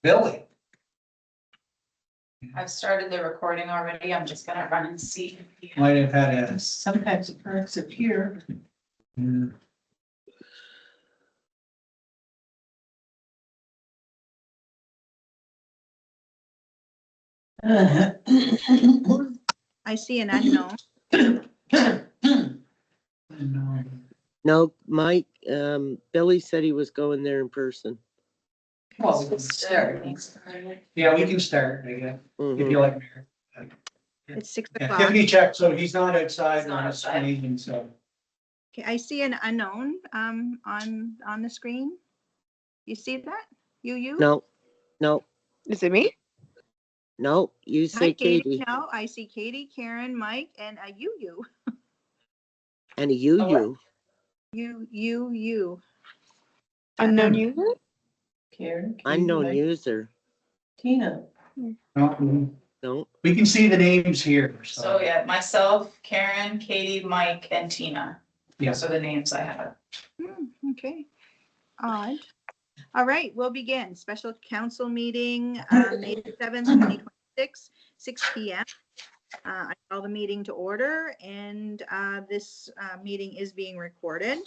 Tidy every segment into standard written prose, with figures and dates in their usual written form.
Billy. I've started the recording already. I'm just gonna run and see. Might have had a. Sometimes the perks appear. I see an unknown. No. No, Mike, Billy said he was going there in person. Well, we can start. Yeah, we can start, I guess, if Mhm. you like. Mayor. It's 6 Yeah, o'clock. Tiffany checked, so he's not outside He's not on the outside. screen, so. Okay, I see an unknown on the screen. You see that? You? No, Is it me? no, you Hi, say Katie No, I see Katie, Karen, Mike, and a you. and a you. You. Unknown user? Karen. Katie, Unknown Mike, user. Tina. No, We can see the names here, so. So yeah, myself, Karen, Katie, Mike, and Tina. Yeah. Those are the names I have. Okay. Odd. All right, we'll begin. Special council meeting, May 7th, 2026, 6 p.m. I call the meeting to order, and this meeting is being recorded.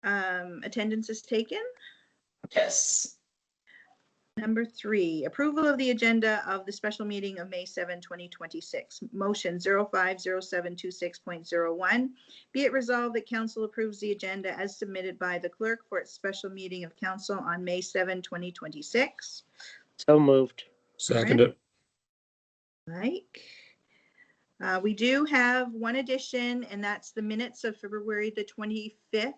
Attendance is taken. Yes. Number 3, approval of the agenda of the special meeting of May 7, 2026. Motion 050726.01. Be it resolved that council approves the agenda as submitted by the clerk for its special meeting of council on May 7, 2026. so moved. Second it. Mike. We do have one addition, and that's the minutes of February the 25th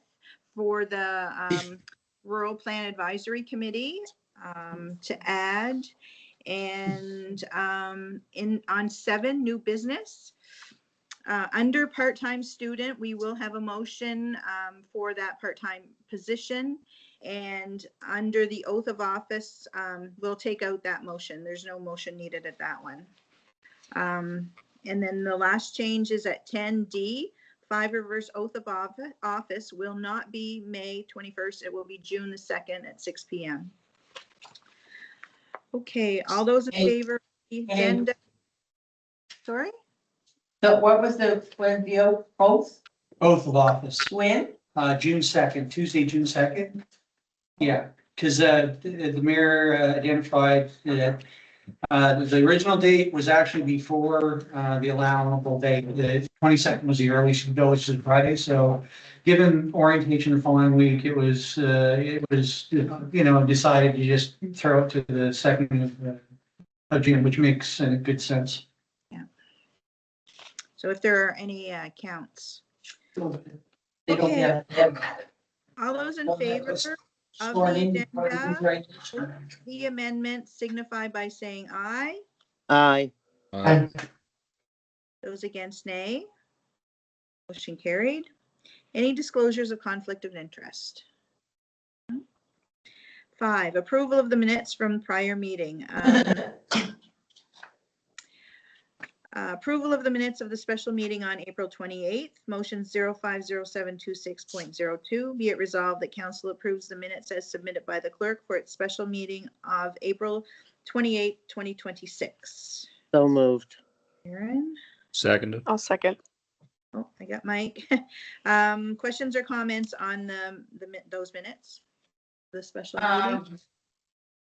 for the Rural Plan Advisory Committee to add. And on 7, new business. Under part-time student, we will have a motion for that part-time position. And under the oath of office, we'll take out that motion. There's no motion needed at that one. And then the last change is at 10D. Five Rivers oath of office will not be May 21st. It will be June the 2nd at 6 p.m. Okay, all those in favor of the agenda? Sorry? So what was the oath? Oath of office, When? June 2nd, Tuesday, June 2nd. Yeah, because the mayor identified that the original date was actually before the allowable date. The 22nd was the earliest, which is Friday. So given orientation the following week, it was decided to just throw it to the 2nd of June, which makes good sense. Yeah. So if there are any counts. They don't Okay. have. All those in favor of Sworn in the before agenda, he's right. the amendment signify by saying aye. Aye. Aye. Those against nay. Motion carried. Any disclosures of conflict of interest? 5, approval of the minutes from prior meeting. Approval of the minutes of the special meeting on April 28th, motion 050726.02. Be it resolved that council approves the minutes as submitted by the clerk for its special meeting of April 28th, 2026. So moved. Aaron? Seconded. I'll second. Oh, I got Mike. Questions or comments on those minutes? The special meeting?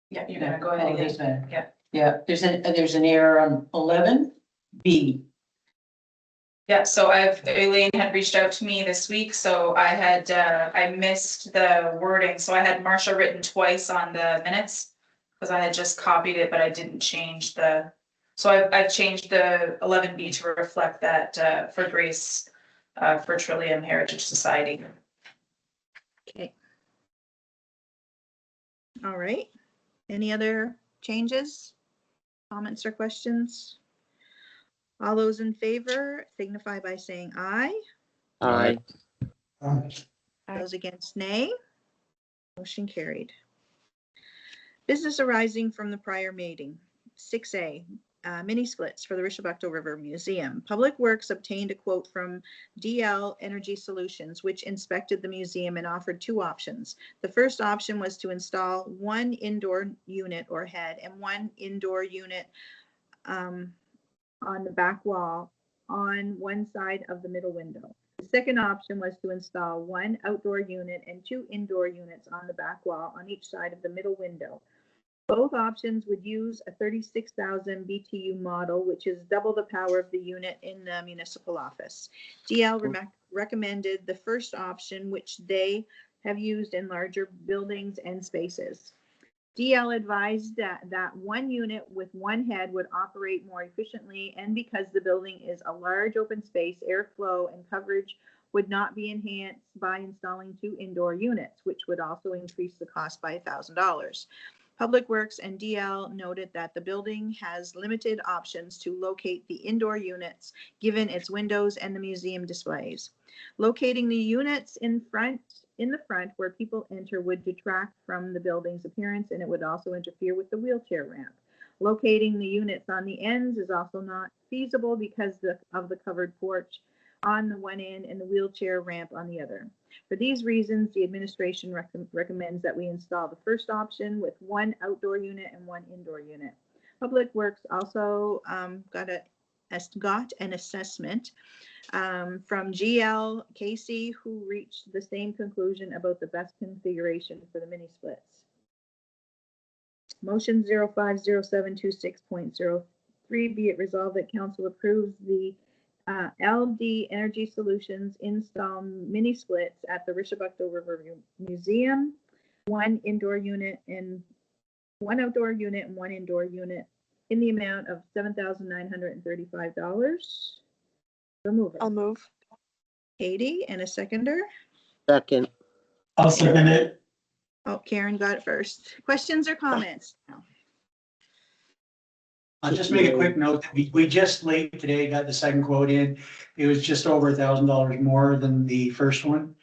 Yeah, you're gonna go ahead There's again. a- Yeah. Yeah, there's an error on 11B. Yeah, so Elaine had reached out to me this week, so I missed the wording, so I had Marcia written twice on the minutes. Cause I had just copied it, but I didn't change so I've changed the 11B to reflect that, for Grace, for Trillium Heritage Society. Okay. All right. Any other changes, comments or questions? All those in favor signify by saying aye. Aye. Aye. Those against nay. Motion carried. Business arising from the prior meeting. 6A, mini splits for the Rishabakto River Museum. Public Works obtained a quote from DL Energy Solutions, which inspected the museum and offered two options. The first option was to install one indoor unit or head and one indoor unit on the back wall on one side of the middle window. The second option was to install one outdoor unit and two indoor units on the back wall on each side of the middle window. Both options would use a 36,000 BTU model, which is double the power of the unit in the municipal office. DL recommended the first option, which they have used in larger buildings and spaces. DL advised that one unit with one head would operate more efficiently, and because the building is a large open space, airflow and coverage would not be enhanced by installing two indoor units, which would also increase the cost by $1,000. Public Works and DL noted that the building has limited options to locate the indoor units, given its windows and the museum displays. Locating the units in the front where people enter would detract from the building's appearance, and it would also interfere with the wheelchair ramp. Locating the units on the ends is also not feasible because of the covered porch on the one end and the wheelchair ramp on the other. For these reasons, the administration recommends that we install the first option with one outdoor unit and one indoor unit. Public Works also got an assessment from GL Casey, who reached the same conclusion about the best configuration for the mini splits. Motion 050726.03 be it resolved that council approves the LD Energy Solutions install mini splits at the Rishabakto River Museum, one indoor unit and one outdoor unit and one indoor unit in the amount of $7,935. So move it. I'll move. Katie, and a seconder. Second. I'll second it. Oh, Karen got it first. Questions or comments? No. I'll just make a quick note that we just late today got the second quote in. It was just over $1,000 more than the first one.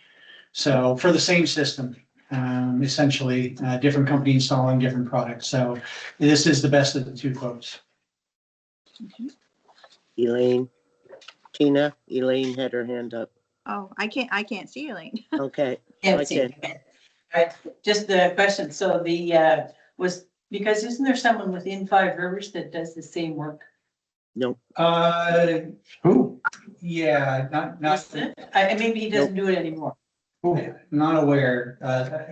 So for the same system, essentially, different company installing different products. So this is the best of the two quotes. Elaine. Tina, Elaine had her hand up. Oh, I can't see Elaine. Okay. Can't see. Okay. Right, just the question, so the, was, because isn't there someone within Five Rivers that does the same work? No. Who? Yeah, not, Isn't it? Maybe he doesn't do it anymore. not aware.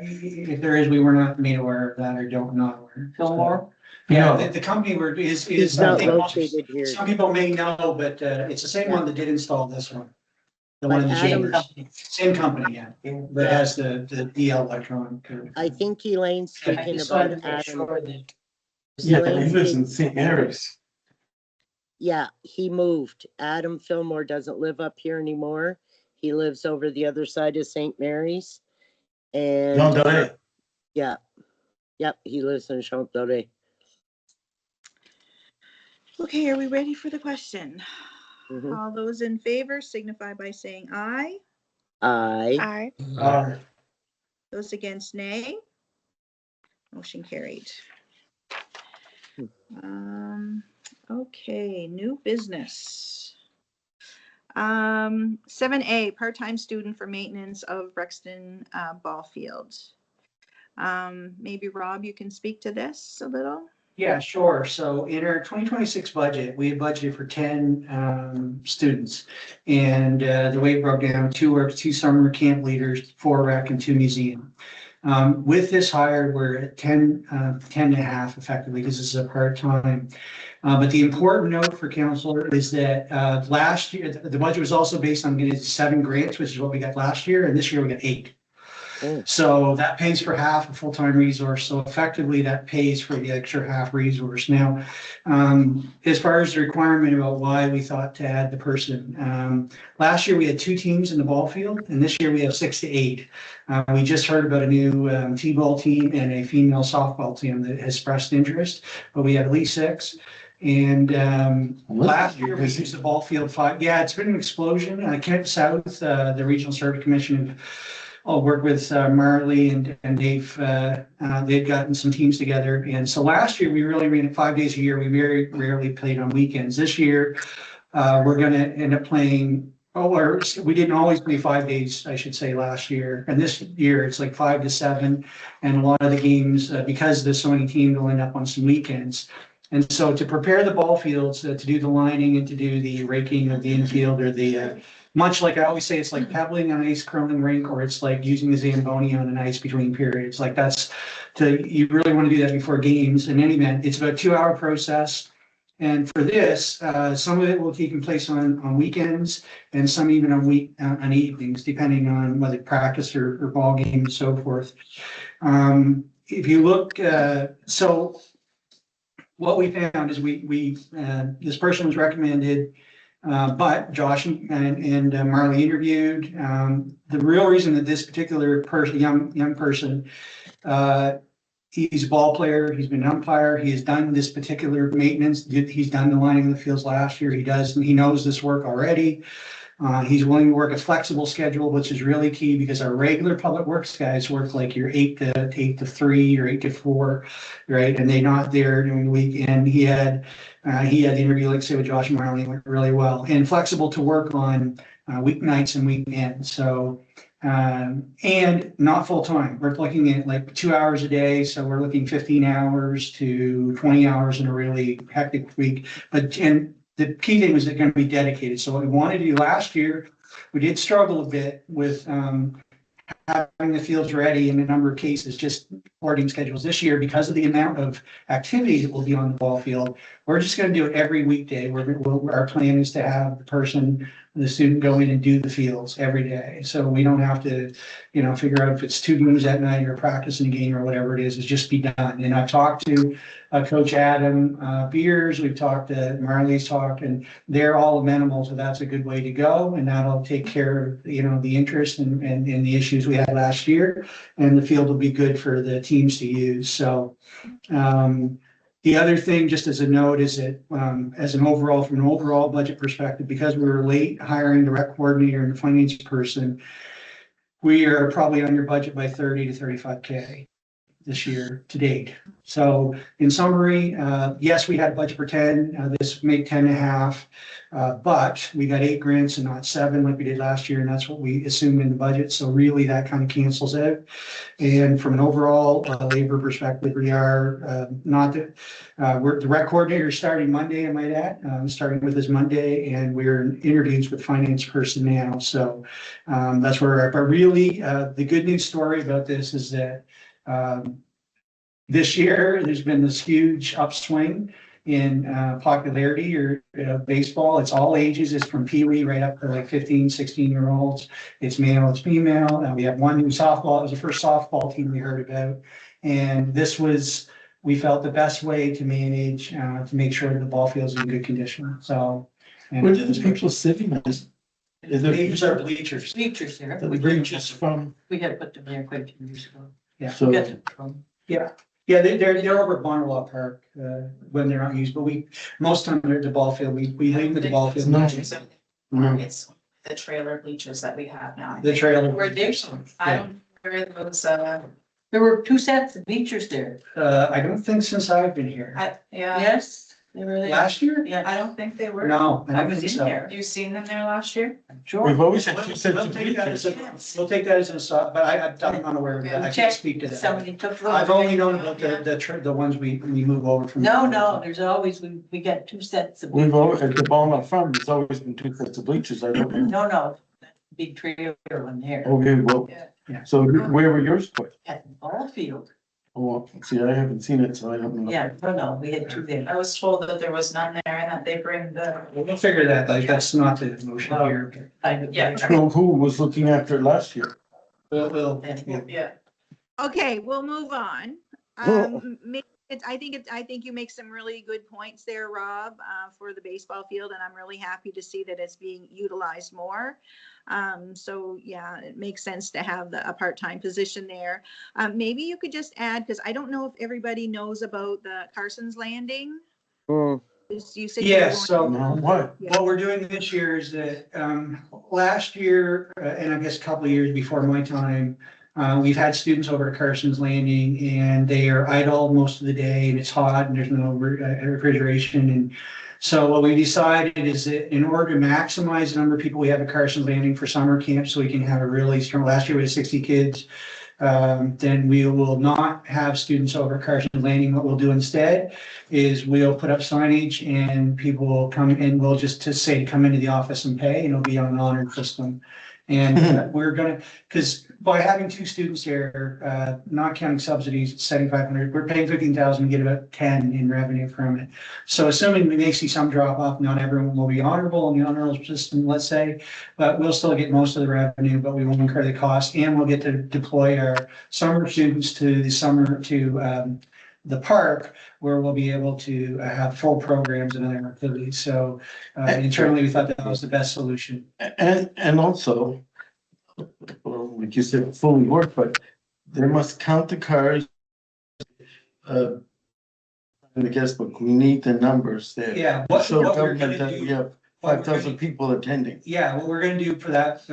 If there is, we were not made aware of that or not aware. Fillmore? Yeah, No. the company is, It's I not think located here. some people may know, but it's the same one that did install this one. The one in the But Adam- chambers. Same company, yeah, but has the DL electronic. I think Elaine's I speaking just wanted about to make Adam. sure that. Yeah, he lives in St. Mary's. Yeah, he moved. Adam Fillmore doesn't live up here anymore. He lives over the other side of St. Mary's. And Jean Doré. yeah, yep, he lives in Champlain. Okay, are we ready for the question? Mhm. All those in favor signify by saying aye. I, Aye. Those against, nay. Motion carried. Okay, new business. 7A, part-time student for maintenance of Brexton ball field. Maybe Rob, you can speak to this a little? Yeah, sure. So in our 2026 budget, we had budgeted for 10 students. And the way it broke down, two summer camp leaders, 4 rec and 2 museum. With this hire, we're at 10 and a half effectively because this is a part-time. But the important note for counselor is that last year, the budget was also based on getting 7 grants, which is what we got last year. And this year we got 8. So that pays for half a full-time resource. So effectively that pays for the extra half resource. Now, as far as the requirement about why we thought to add the person, last year we had 2 teams in the ball field and this year we have 6 to 8. We just heard about a new T-ball team and a female softball team that has expressed interest, but we have at least 6. And last year we used the ball field 5. Yeah, it's been an explosion. Kent South, the Regional Service Commission I'll work with Marley and they've gotten some teams together. And so last year, we really ran it 5 days a year. We very rarely played on weekends. This year, we're gonna end up playing, or we didn't always play 5 days, I should say, last year. And this year, it's like 5 to 7. And a lot of the games, because there's so many teams, will end up on some weekends. And so to prepare the ball fields, to do the lining and to do the raking of the infield or the, much like I always say, it's like pebbling on an ice curling rink, or it's like using the Zamboni on an ice between periods. Like you really want to do that before games. In any event, it's about a 2-hour process. And for this, some of it will take place on weekends and some even on evenings, depending on whether practice or ball game and so forth. If you look, so what we found is this person was recommended, but Josh and Marley interviewed. The real reason that this particular person, young person, he's a ball player, he's been an umpire, he has done this particular maintenance, he's done the lining of the fields last year, he knows this work already. He's willing to work a flexible schedule, which is really key because our regular public works guys work like your 8 to 3 or 8 to 4, right? And they're not there during the week. And he had the interview, like I say, with Josh and Marley, went really well, and flexible to work on weeknights and weekends. So, and not full time. We're looking at like 2 hours a day. So we're looking 15 hours to 20 hours in a really hectic week. And the key thing was they're going to be dedicated. So what we wanted to do last year, we did struggle a bit with having the fields ready in a number of cases, just boarding schedules. This year, because of the amount of activity that will be on the ball field, we're just going to do it every weekday. Our plan is to have the student go in and do the fields every day. So we don't have to, figure out if it's 2 games at night or practicing a game or whatever it is. It's just be done. And I've talked to Coach Adam Beers. We've talked to Marley's talked, and they're all amenable. So that's a good way to go. And that'll take care of, the interest and the issues we had last year. And the field will be good for the teams to use. So, the other thing, just as a note, is that from an overall budget perspective, because we were late hiring the rec coordinator and the finance person, we are probably under budget by 30 to 35K this year to date. So in summary, yes, we had a budget for 10, this made 10.5, but we got 8 grants and not 7 like we did last year. And that's what we assumed in the budget. So really that kind of cancels out. And from an overall labor perspective, we are we're the rec coordinator starting Monday, I might add, starting with this Monday, and we're in interviews with finance person now. So that's where we're at. But really, the good news story about this is that this year, there's been this huge upswing in popularity or baseball. It's all ages. It's from Pee-wee right up to like 15, 16-year-olds. It's male, it's female. We have one new softball. It was the first softball team we heard about. And we felt the best way to manage, to make sure that the ball field's in good condition. So. Where do the people sitting? Is it These are bleachers. Bleachers there. the bleachers from? We had put them there quite a few years ago. Yeah. So We got them from. Yeah, they're over at Bonnerlaw Park when they're not used, but most time they're at the ball field. We leave them at the ball field. Nice. It's the trailer bleachers that we have now. The trailer. Where they, I don't know where those, there were 2 sets of bleachers there. I don't think since I've been here. Yes, they were there. Last year? Yeah, I don't think they were. No, I I was was in there. You seen them there last year? We've Sure. always had 2 sets We'll of take that as bleachers. we'll take that as an aside, but I'm unaware of that. I Check. can't speak to that. Somebody took. them. I've only known about the ones we move over from. No, there's always, we got 2 sets of. We've always, at the Balmont Farm, there's always been 2 sets of bleachers. I don't know. No, big trailer one there Okay, well, Yeah. so where were yours put? at the ball field. Oh, see, I haven't seen it, so I don't know. Yeah, no, we had 2 there. I was told that there was none there and that they bring the, We'll figure that, like, that's not the motion here. Yeah. So who was looking after it last year? We'll, yeah. Okay, we'll move on. I think you make some really good points there, Rob, for the baseball field, and I'm really happy to see that it's being utilized more. So yeah, it makes sense to have a part-time position there. Maybe you could just add, because I don't know if everybody knows about the Carson's Landing. You said you were Yeah, going- so No, what? what we're doing this year is that, last year, and I guess a couple of years before my time, we've had students over at Carson's Landing and they are idle most of the day and it's hot and there's no refrigeration. And so what we decided is that in order to maximize the number of people we have at Carson's Landing for summer camp, so we can have a really strong, last year we had 60 kids. Then we will not have students over at Carson's Landing. What we'll do instead is we'll put up signage and people will come and we'll just to say to come into the office and pay and it'll be on an honored system. And we're gonna, because by having 2 students here, not counting subsidies, it's 7,500, we're paying 15,000, we get about 10 in revenue from it. So assuming we may see some drop off, not everyone will be honorable in the honorable system, let's say, but we'll still get most of the revenue, but we won't incur the cost and we'll get to deploy our summer students to the summer to the park where we'll be able to have full programs and other activities. So internally, we thought that was the best solution. And also, well, like you said, fully work, but they must count the cars. In the guest book, we need the numbers there. Yeah, To show what we're government gonna that do. we have what we're 5,000 gonna- people attending. Yeah, what we're gonna do for that,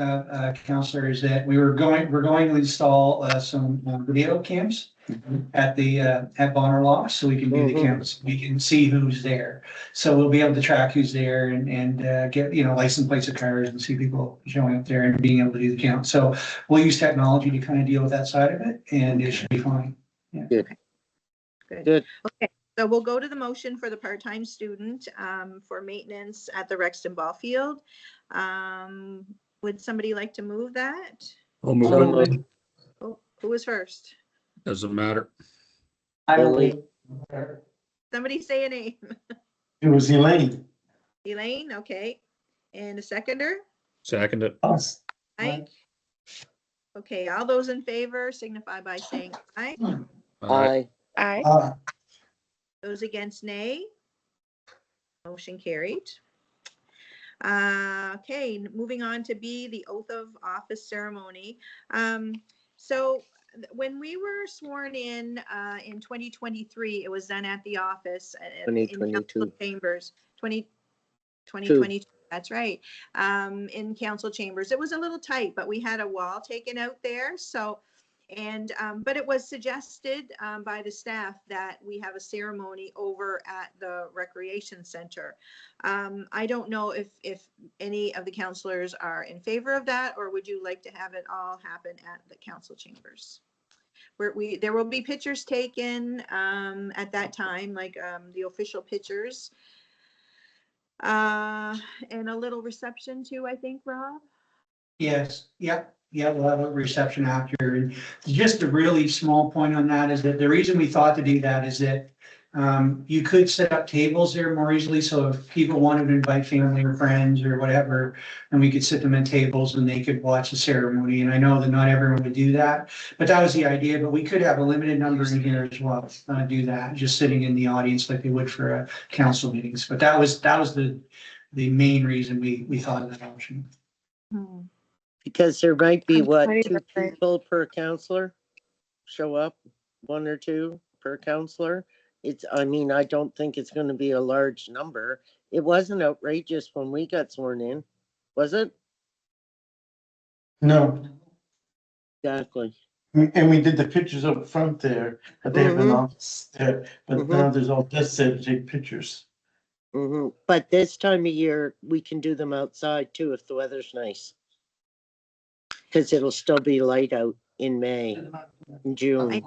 counselor, is that we're going to install some video cams at the, at Bonner Law, so we can do the Mhm. counts, we can see who's there. So we'll be able to track who's there and get, license plates of cars and see people showing up there and being able to do the count. So we'll use technology to kind of deal with that side of it, and it should be fine. Good. So we'll go to the motion for the part-time student for maintenance at the Rexton Ball Field. Would somebody like to move that? I'll move So it. moved. Oh, who was first? Doesn't matter. Billy. Somebody say a name. It was Elaine. Elaine, okay. And a seconder? Second it. Us. Mike? Okay, all those in favor signify by saying aye. Aye. Aye. Those against nay. Motion carried. Okay, moving on to B, the oath of office ceremony. So when we were sworn in 2023, it was done at the office in 2022. council chambers, 2022, that's right. In council chambers. It was a little tight, but we had a wall taken out there. So, but it was suggested by the staff that we have a ceremony over at the recreation center. I don't know if any of the councilors are in favor of that, or would you like to have it all happen at the council chambers? There will be pictures taken at that time, like the official pictures. And a little reception too, I think, Rob? Yes, yeah, we'll have a reception after. And just a really small point on that is that the reason we thought to do that is that you could set up tables there more easily. So if people wanted to invite family or friends or whatever, and we could sit them at tables and they could watch the ceremony. And I know that not everyone would do that, but that was the idea. But we could have a limited number in here as well, do that, just sitting in the audience like they would for council meetings. But that was the main reason we thought of that option. Because there might be, I'm what, sorry, 2 but I- people per counselor show up, 1 or 2 per counselor. I don't think it's gonna be a large number. It wasn't outrageous when we got sworn in, was it? No, Exactly. and we did the pictures up front there, but they have an Mhm. office there, but Mhm. now there's all desks there to take pictures. But this time of year, we can do them outside too if the weather's nice. Cause it'll still be light out in May, in June.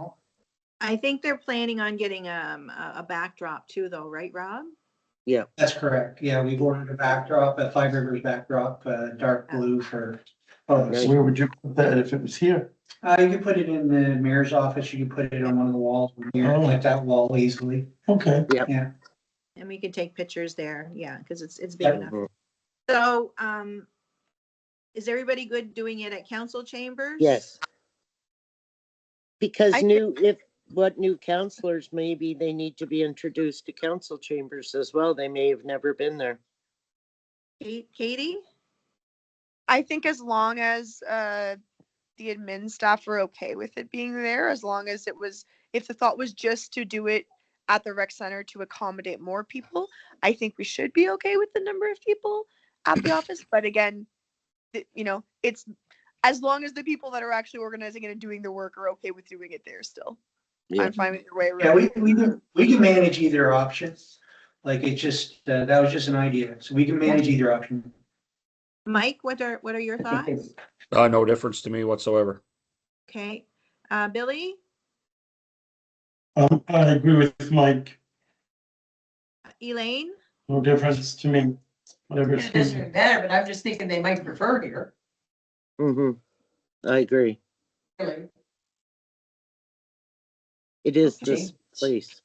I think they're planning on getting a backdrop too, though, right, Rob? That's correct. Yeah, we've ordered a backdrop, a Five Rivers backdrop, dark blue for photos. Where would you put that if it was here? You can put it in the mayor's office. You can put it on one of the walls here, like that wall easily. Okay. Yeah. And we can take pictures there, yeah, because it's big Yep. enough. Mhm. So, is everybody good doing it at council chambers? Yes. Because I what new counselors, maybe they need to be introduced to council chambers as well. They may have never been there. Katie? I think as long as the admin staff are okay with it being there, as long as if the thought was just to do it at the rec center to accommodate more people, I think we should be okay with the number of people at the office. But again, it's as long as the people that are actually organizing it and doing the work are okay with doing it there still. Yeah. I'm fine with your way Yeah, around. we can manage either option. Like it just, that was just an idea. So we can manage either option. Mike, what are your thoughts? No difference to me whatsoever. Okay, Billy, I agree with Mike. Elaine, No difference to me. Whatever. It doesn't matter, but I'm just thinking they might prefer here. I agree. Really. It is Okay. this place.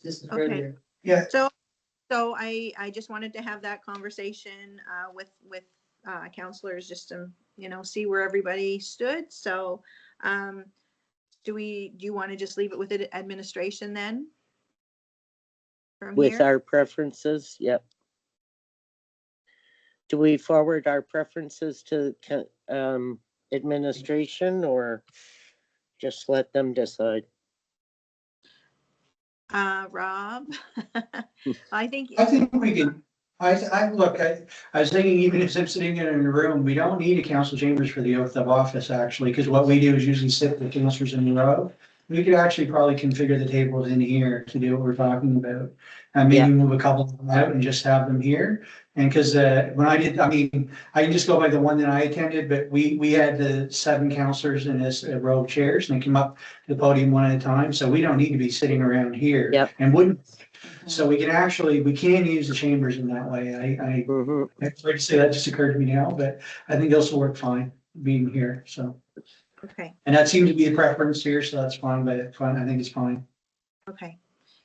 This is Okay. further. Yeah. so I just wanted to have that conversation with counselors just to, see where everybody stood. So do you want to just leave it with the administration then? From With here? our preferences, yep. Do we forward our preferences to administration or just let them decide? Rob? I think, I think we can, I was thinking even if I'm sitting in a room, we don't need a council chambers for the oath of office actually, because what we do is usually sit the councilors in a row. We could actually probably configure the tables in here to do what we're talking about. And maybe Yeah. move a couple of them out and just have them here. And because when I can just go by the one that I attended, but we had the 7 counselors in this row of chairs and they came up to the podium one at a time. So we don't need to be sitting around here. Yep. And wouldn't, so we can use the chambers in that way. Mhm. I'm sorry to say that just occurred to me now, but I think those will work fine being here, so. okay, And that seemed to be a preference here, so that's fine, but it's fine, I think it's fine. okay.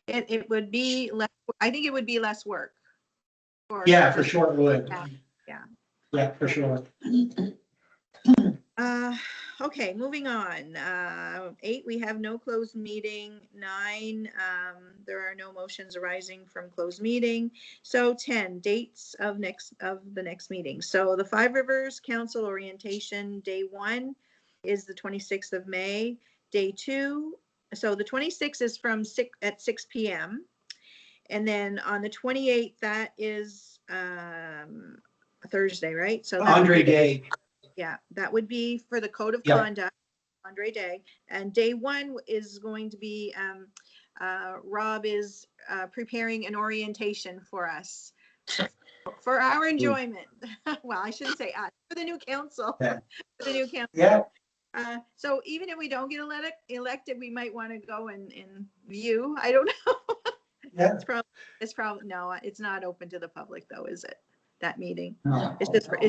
It would be less, I think it would be less work. Yeah, for sure it would. Yeah. Yeah, for sure. Okay, moving on. 8, we have no closed meeting. 9, there are no motions arising from closed meeting. So 10, dates of the next meeting. So the Five Rivers Council Orientation, day 1 is the 26th of May. Day 2, so the 26th is from 6 p.m. And then on the 28th, that is a Thursday, right? So that would Andre be- Day, Yeah, that would be for the code of Yeah. conduct, Andre Day. And day 1 is going to be, Rob is preparing an orientation for us for our enjoyment. Well, I shouldn't say us, for the new council. Yeah. For the new council. yeah, So even if we don't get elected, we might want to go and view. I don't know. yeah. It's probably, no, it's not open to the public though, is it? That meeting? No, It's just for, No.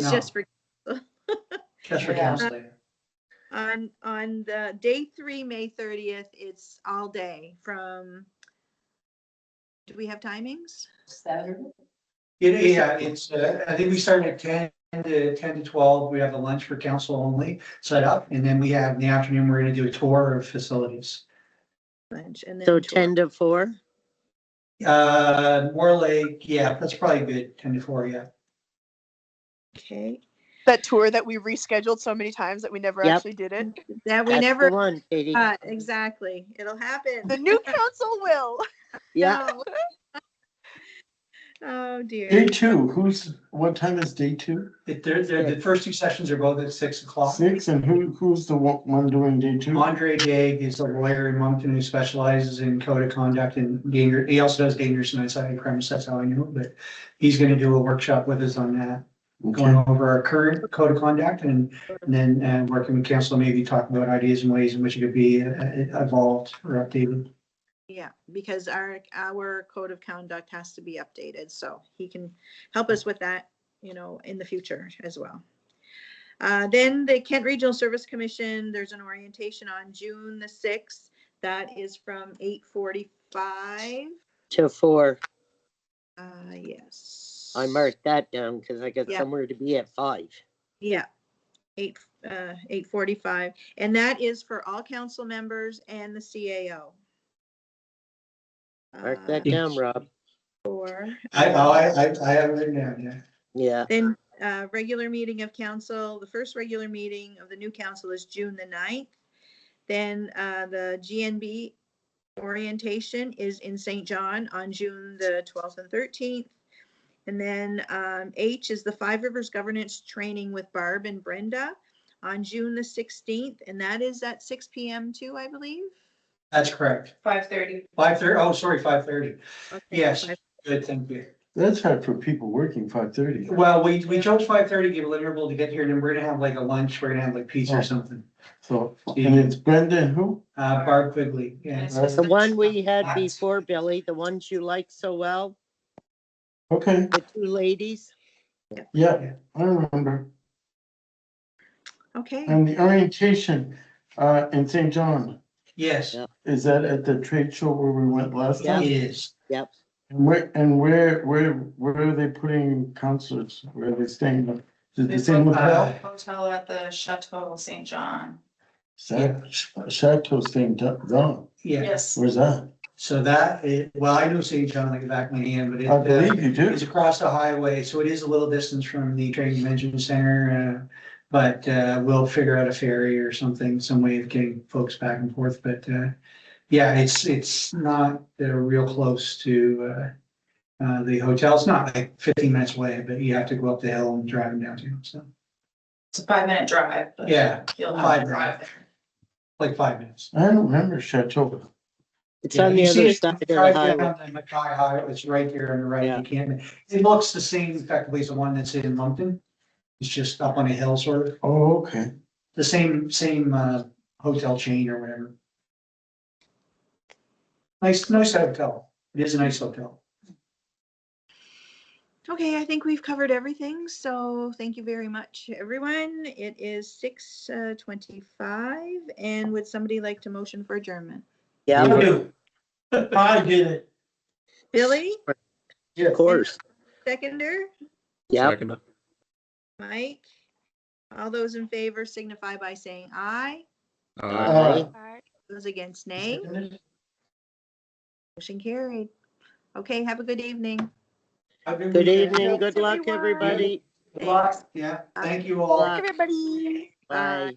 Just for Yeah. council. on the day 3, May 30th, it's all day from, do we have timings? Saturday. Yeah, it's, I think we start at 10 to 12. We have a lunch for council only set up. And then we have in the afternoon, we're gonna do a tour of facilities. Lunch and then. So tour. 10 to 4? More like, yeah, that's probably good, 10 to 4, yeah. Okay, That tour that we rescheduled so many times that we never Yep. actually did it. that we That's never, the one, Katie. exactly, it'll happen. The new council will. Yeah. No. Oh, Day dear. 2, what time is day 2? The first 2 sessions are both at 6 o'clock. 6, and who's the one doing day 2? Andre Day is a lawyer in Moncton who specializes in code of conduct and danger. He also does dangerous and unsightly crimes. That's how I knew it, but he's gonna do a workshop with us on that. Going over our current code of conduct and then working with council, maybe talk about ideas and ways in which it could be evolved or updated. Yeah, because our code of conduct has to be updated, so he can help us with that, in the future as well. Then the Kent Regional Service Commission, there's an orientation on June the 6th. That is from 8:45. To 4. Yes. I marked that down because I got Yeah. somewhere to be at 5. Yeah, 8:45, and that is for all council members and the CAO. Mark that down, Rob. I have it written down, yeah. Yeah. Then regular meeting of council, the first regular meeting of the new council is June the 9th. Then the GNB Orientation is in St. John on June the 12th and 13th. And then H is the Five Rivers Governance Training with Barb and Brenda on June the 16th, and that is at 6 p.m. too, I believe. That's correct. 5:30. 5:30, oh, sorry, 5:30. Okay, Yes, five- good, thank you. That's hard for people working 5:30. Well, we chose 5:30, give a little interval to get here, and then we're gonna have like a lunch, we're gonna have like pizza Oh. or something. So, and it's Brenda and who? Barb Quigley, yeah. Yes. The one we had before, Billy, the ones you liked so well, Okay, the two ladies. yeah, I remember. Okay, And the orientation, in St. John, Yes, Yeah. is that at the trade show where we went last it time? is. Yep. And where are they putting concerts? Where are they staying? Is it the same hotel? Hotel at the Chateau St. John. Chateau St. John, Yeah, Yes. where's that? so that, well, I know St. John like the back of my hand, but I believe you do. it's across the highway, so it is a little distance from the training convention center. But we'll figure out a ferry or something, some way of getting folks back and forth, but yeah, it's not real close to the hotel. It's not like 15 minutes away, but you have to go up the hill and drive them down to, so, It's a 5-minute drive, but yeah, you'll have 5 to drive minutes, there. like 5 minutes. I don't remember Chateau. It's Yeah, on the you see other it, side of the drive highway. down the Mackay Highway, it's right there on the right, Yeah. you can't, it looks the same effectively as the one that's in Moncton. It's just up on a hill sort of, Oh, okay. the same hotel chain or whatever. Nice hotel, it is a nice hotel. okay, I think we've covered everything, so thank you very much, everyone. It is 6:25, and would somebody like to motion for adjournment? Yeah, I did it. Billy, of course. seconder, Yeah. Second. Mike? All those in favor signify by saying aye. Aye. Those against nay. Motion carried. Okay, have a good evening. Good evening. Good luck, everyone. everybody. Good luck, yeah, thank you all. Luck. Everybody. Bye.